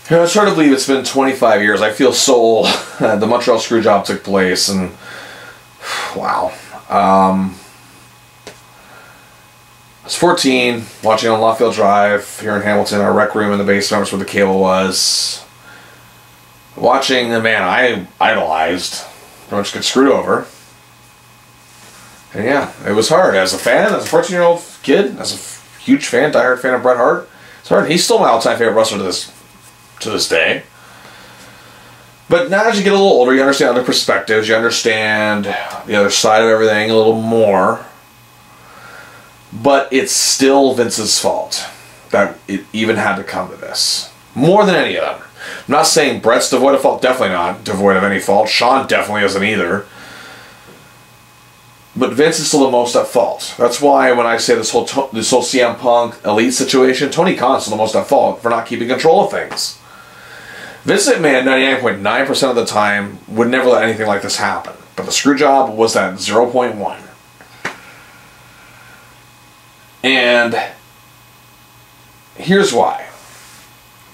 You know, it's hard to believe it's been 25 years. I feel so old. The Montreal Screwjob took place, and wow. I was 14, watching on Lafayette Drive here in Hamilton, our rec room in the basement, was where the cable was. Watching the man I idolized pretty much get screwed over. And yeah, it was hard. As a fan, as a 14-year-old kid, as a huge fan, diehard fan of Bret Hart, it's hard. He's still my all-time favorite wrestler to this day. But now as you get a little older, you understand other perspectives, you understand the other side of everything a little more. But it's still Vince's fault that it even had to come to this. More than any of them. I'm not saying Bret's devoid of fault, definitely not devoid of any fault. Shawn definitely isn't either. But Vince is still the most at fault. That's why when I say this whole CM Punk Elite situation, Tony Khan's still the most at fault for not keeping control of things. Vince McMahon, 99.9% of the time, would never let anything like this happen. But the Screwjob was that 0.1. And here's why.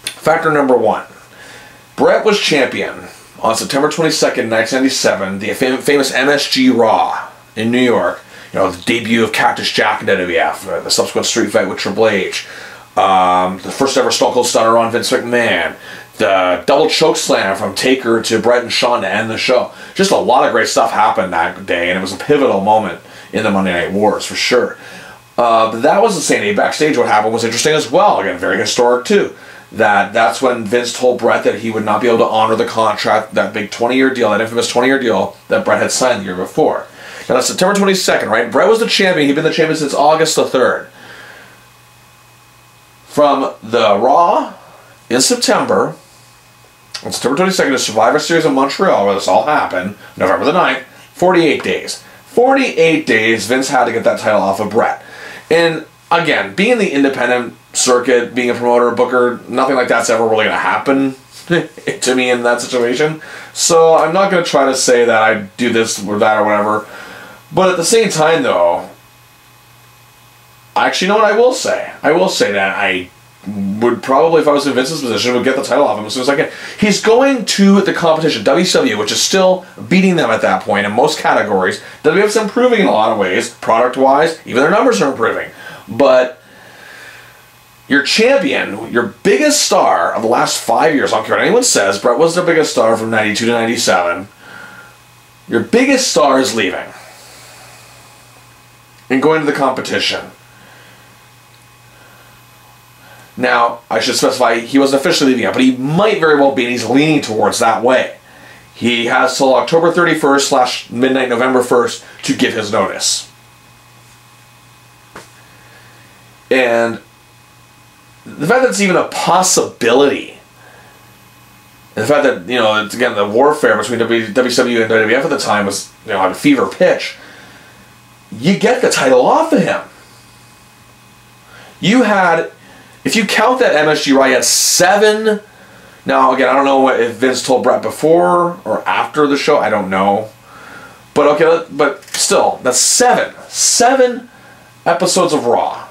Factor number one. Bret was champion on September 22nd, 1997, the famous MSG Raw in New York. You know, the debut of Cactus Jack in WWF, the subsequent street fight with Triple H, the first ever Stone Cold Stunner on Vince McMahon, the double choke slam from Taker to Bret and Shawn to end the show. Just a lot of great stuff happened that day, and it was a pivotal moment in the Monday Night Wars, for sure. But that was the same day. Backstage, what happened was interesting as well. Again, very historic too. That's when Vince told Bret that he would not be able to honor the contract, that big 20-year deal, that infamous 20-year deal that Bret had signed the year before. Now that's September 22nd, right? Bret was the champion. He'd been the champion since August the 3rd. From the Raw in September, on September 22nd, the Survivor Series in Montreal, where this all happened, November the 9th, 48 days. 48 days Vince had to get that title off of Bret. And again, being the independent circuit, being a promoter, booker, nothing like that's ever really going to happen to me in that situation. So I'm not going to try to say that I do this or that or whatever. But at the same time, though, actually, you know what I will say? I will say that I would probably, if I was in Vince's position, would get the title off him as soon as I can. He's going to the competition, WCW, which is still beating them at that point in most categories. WWF's improving in a lot of ways, product-wise. Even their numbers are improving. But your champion, your biggest star of the last 5 years, I don't care what anyone says, Bret was their biggest star from 92 to 97. Your biggest star is leaving and going to the competition. Now, I should specify, he wasn't officially leaving yet, but he might very well be, and he's leaning towards that way. He has till October 31st / midnight November 1st to give his notice. And the fact that it's even a possibility, and the fact that, you know, it's, again, the warfare between WCW and WWF at the time was, you know, at a fever pitch, you get the title off of him. You had, if you count that MSG Raw, you had 7. Now, again, I don't know if Vince told Bret before or after the show. I don't know. But okay, but still, that's 7. 7 episodes of Raw.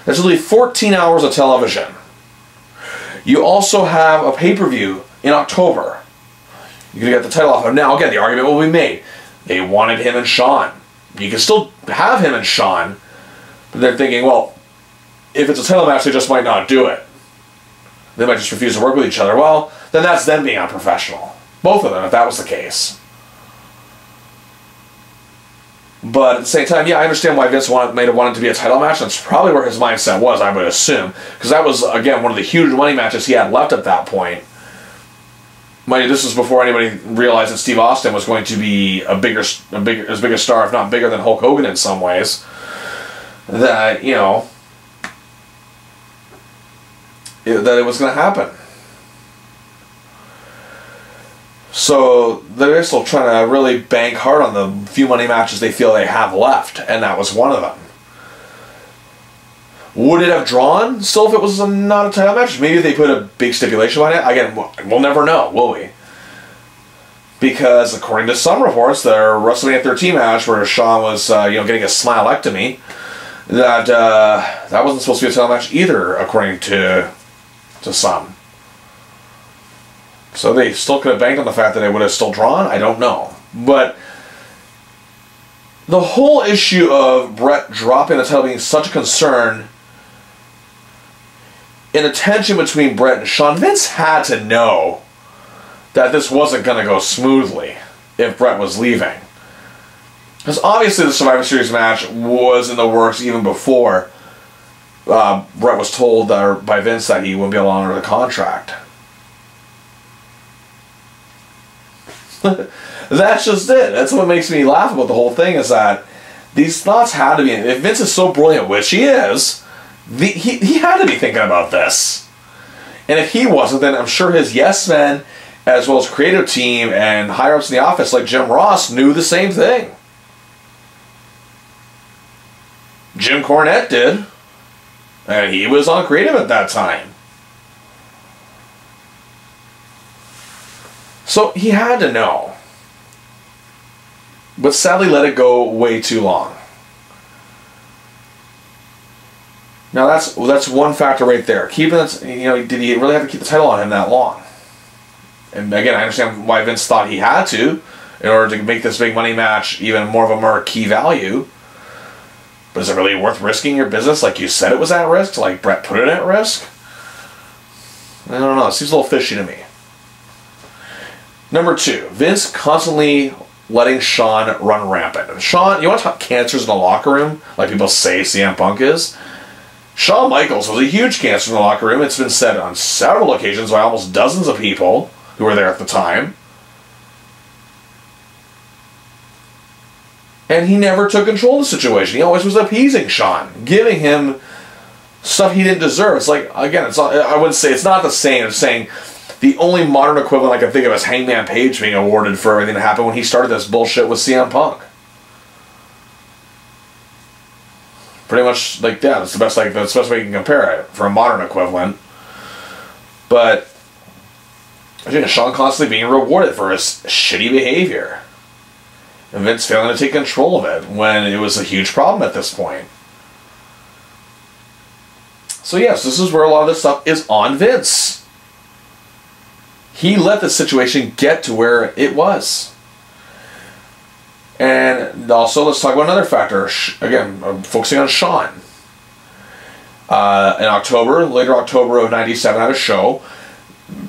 That's really 14 hours of television. You also have a pay-per-view in October. You're going to get the title off of him. Now, again, the argument will be made. They wanted him and Shawn. You can still have him and Shawn. But they're thinking, well, if it's a title match, they just might not do it. They might just refuse to work with each other. Well, then that's them being unprofessional. Both of them, if that was the case. But at the same time, yeah, I understand why Vince may have wanted to be a title match. That's probably where his mindset was, I would assume. Because that was, again, one of the huge money matches he had left at that point. Mind you, this was before anybody realized that Steve Austin was going to be as big a star, if not bigger than Hulk Hogan in some ways. That, you know, that it was going to happen. So they're still trying to really bank hard on the few money matches they feel they have left, and that was one of them. Would it have drawn still if it was not a title match? Maybe they put a big stipulation on it. Again, we'll never know, will we? Because according to some reports, their WrestleMania 13 match where Shawn was getting a smilectomy, that wasn't supposed to be a title match either, according to some. So they still could have banked on the fact that they would have still drawn? I don't know. But the whole issue of Bret dropping the title being such a concern, in the tension between Bret and Shawn, Vince had to know that this wasn't going to go smoothly if Bret was leaving. Because obviously the Survivor Series match was in the works even before Bret was told by Vince that he wouldn't be able to honor the contract. That's just it. That's what makes me laugh about the whole thing, is that these thoughts had to be... If Vince is so brilliant, which he is, he had to be thinking about this. And if he wasn't, then I'm sure his yes men, as well as creative team and higher-ups in the office like Jim Ross, knew the same thing. Jim Cornette did. And he was on creative at that time. So he had to know. But sadly let it go way too long. Now that's one factor right there. Keeping it, did he really have to keep the title on him that long? And again, I understand why Vince thought he had to, in order to make this big money match even more of a marquee value. But is it really worth risking your business like you said it was at risk? Like Bret put it at risk? I don't know. It seems a little fishy to me. Number 2, Vince constantly letting Shawn run rampant. And Shawn, you want to talk cancers in the locker room, like people say CM Punk is? Shawn Michaels was a huge cancer in the locker room. It's been said on several occasions by almost dozens of people who were there at the time. And he never took control of the situation. He always was appeasing Shawn, giving him stuff he didn't deserve. It's like, again, I wouldn't say, it's not the same as saying the only modern equivalent I can think of is Hangman Page being awarded for everything that happened when he started this bullshit with CM Punk. Pretty much like that. That's the best way you can compare it for a modern equivalent. But again, Shawn constantly being rewarded for his shitty behavior. And Vince failing to take control of it when it was a huge problem at this point. So yes, this is where a lot of this stuff is on Vince. He let the situation get to where it was. And also, let's talk about another factor. Again, I'm focusing on Shawn. In later October of '97 at a show,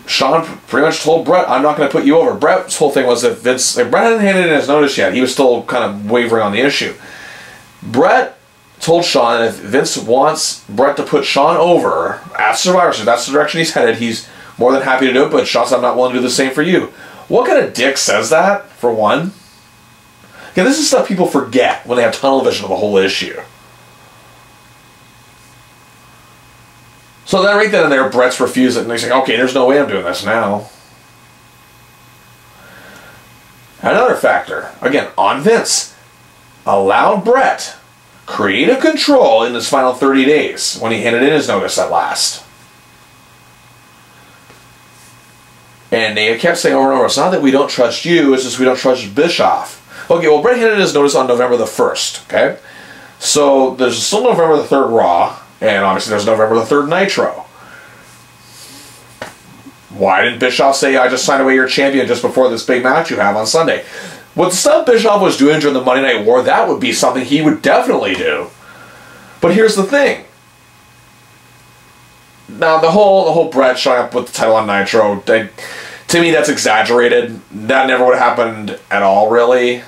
Shawn pretty much told Bret, I'm not going to put you over. Bret's whole thing was that Vince, Bret hadn't handed in his notice yet. He was still kind of wavering on the issue. Bret told Shawn that if Vince wants Bret to put Shawn over at Survivor Series, that's the direction he's headed, he's more than happy to do it, but Shawn said, I'm not willing to do the same for you. What kind of dick says that, for one? Yeah, this is stuff people forget when they have tunnel vision of the whole issue. So then right then and there, Bret's refused it, and he's like, okay, there's no way I'm doing this now. Another factor, again, on Vince, allowed Bret creative control in his final 30 days when he handed in his notice at last. And they kept saying over and over, it's not that we don't trust you, it's just we don't trust Bischoff. Okay, well, Bret handed in his notice on November the 1st, okay? So there's still November the 3rd Raw, and obviously there's November the 3rd Nitro. Why didn't Bischoff say, I just signed away your champion just before this big match you have on Sunday? What the stuff Bischoff was doing during the Monday Night War, that would be something he would definitely do. But here's the thing. Now, the whole Bret showing up with the title on Nitro, to me that's exaggerated. That never would have happened at all, really.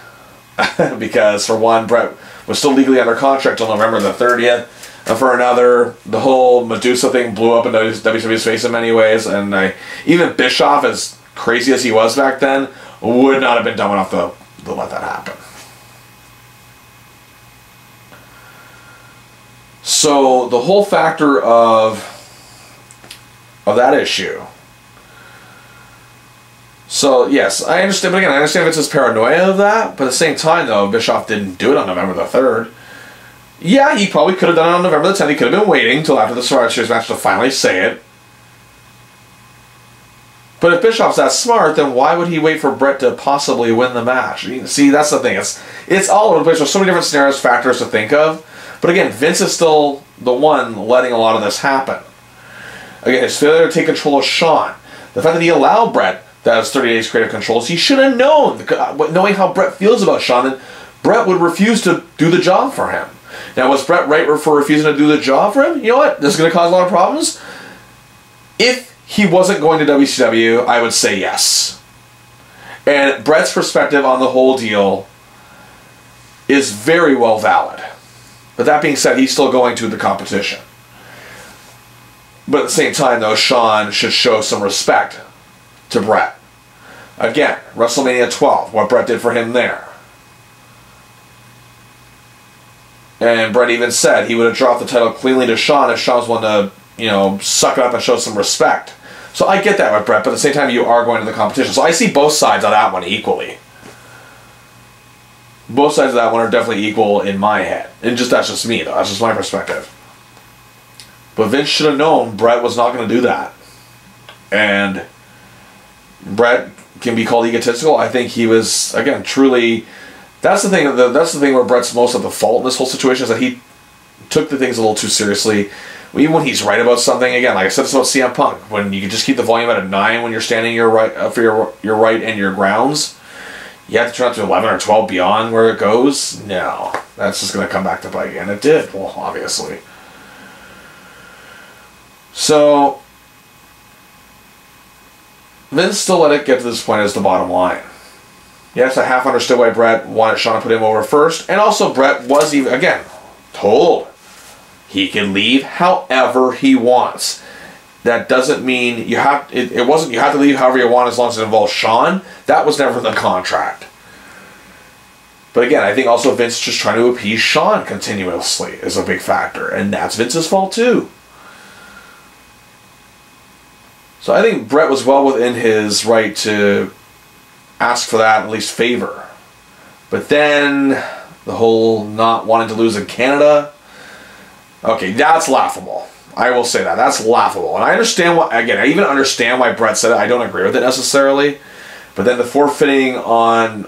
Because, for one, Bret was still legally under contract until November the 30th. And for another, the whole Medusa thing blew up in WWE's face in many ways. And even Bischoff, as crazy as he was back then, would not have been dumb enough to let that happen. So, the whole factor of that issue. So, yes, I understand, but again, I understand Vince's paranoia of that, but at the same time, though, Bischoff didn't do it on November the 3rd. Yeah, he probably could have done it on November the 10th. He could have been waiting until after the Survivor Series match to finally say it. But if Bischoff's that smart, then why would he wait for Bret to possibly win the match? See, that's the thing. It's all over the place. There's so many different scenarios, factors to think of. But again, Vince is still the one letting a lot of this happen. Again, his failure to take control of Shawn. The fact that he allowed Bret that has 30 days creative control. So he should have known, knowing how Bret feels about Shawn, that Bret would refuse to do the job for him. Now, was Bret right for refusing to do the job for him? You know what? This is going to cause a lot of problems. If he wasn't going to WCW, I would say yes. And Bret's perspective on the whole deal is very well valid. But that being said, he's still going to the competition. But at the same time, though, Shawn should show some respect to Bret. Again, WrestleMania 12, what Bret did for him there. And Bret even said he would have dropped the title cleanly to Shawn if Shawn was willing to, you know, suck it up and show some respect. So I get that with Bret, but at the same time, you are going to the competition. So I see both sides of that one equally. Both sides of that one are definitely equal in my head. And that's just me, though. That's just my perspective. But Vince should have known Bret was not going to do that. And Bret can be called egotistical. I think he was, again, truly... That's the thing where Bret's most at the fault in this whole situation, is that he took the things a little too seriously. Even when he's right about something, again, like I said this about CM Punk, when you can just keep the volume at a 9 when you're standing your right for your right and your grounds, you have to turn it to 11 or 12 beyond where it goes. No, that's just going to come back to bite you, and it did. Well, obviously. So Vince still let it get to this point as the bottom line. Yes, I half understood why Bret wanted Shawn to put him over first, and also Bret was even, again, told he can leave however he wants. That doesn't mean you have. It wasn't you have to leave however you want as long as it involves Shawn. That was never the contract. But again, I think also Vince just trying to appease Shawn continuously is a big factor, and that's Vince's fault too. So I think Bret was well within his right to ask for that, at least favor. But then the whole not wanting to lose in Canada, okay, that's laughable. I will say that. That's laughable. And I understand why, again, I even understand why Bret said it. I don't agree with it necessarily. But then the forfeiting on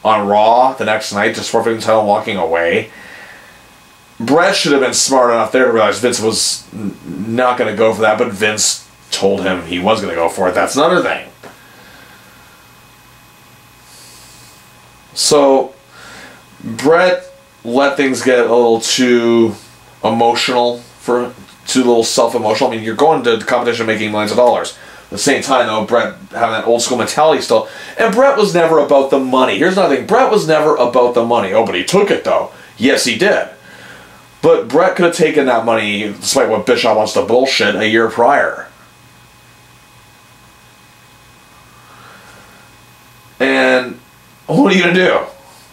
Raw the next night, just forfeiting the title and walking away, Bret should have been smart enough there to realize Vince was not going to go for that, but Vince told him he was going to go for it. That's another thing. So Bret let things get a little too emotional, too little self-emotional. I mean, you're going to the competition making millions of dollars. At the same time, though, Bret having that old school mentality still. And Bret was never about the money. Here's another thing. Bret was never about the money. Oh, but he took it, though. Yes, he did. But Bret could have taken that money, despite what Bischoff wants to bullshit, a year prior. And what are you going to do?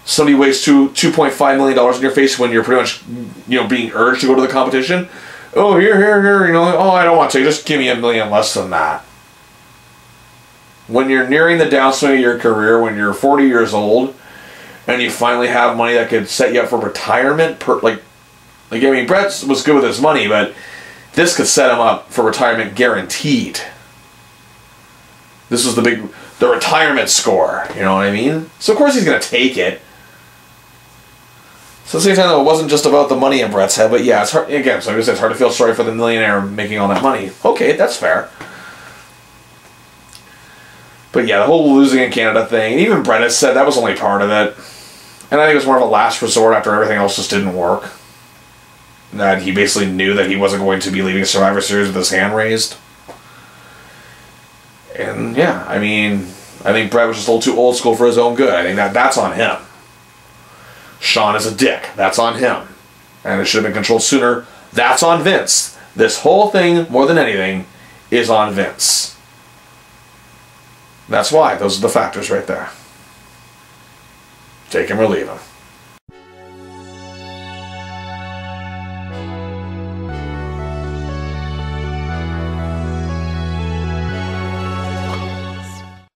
Somebody wastes $2.5 million in your face when you're pretty much, you know, being urged to go to the competition. Oh, here, you know, oh, I don't want to. Just give me $1 million less than that. When you're nearing the downswing of your career, when you're 40 years old, and you finally have money that could set you up for retirement, like I mean, Bret was good with his money, but this could set him up for retirement guaranteed. This was the retirement score, you know what I mean? So of course he's going to take it. So at the same time, though, it wasn't just about the money in Bret's head, but yeah, it's hard, again, so it's hard to feel sorry for the millionaire making all that money. Okay, that's fair. But yeah, the whole losing in Canada thing, and even Bret has said that was only part of it. And I think it was more of a last resort after everything else just didn't work. That he basically knew that he wasn't going to be leaving Survivor Series with his hand raised. And yeah, I mean, I think Bret was just a little too old school for his own good. I think that's on him. Shawn is a dick. That's on him. And it should have been controlled sooner. That's on Vince. This whole thing, more than anything, is on Vince. That's why. Those are the factors right there. Take him or leave him.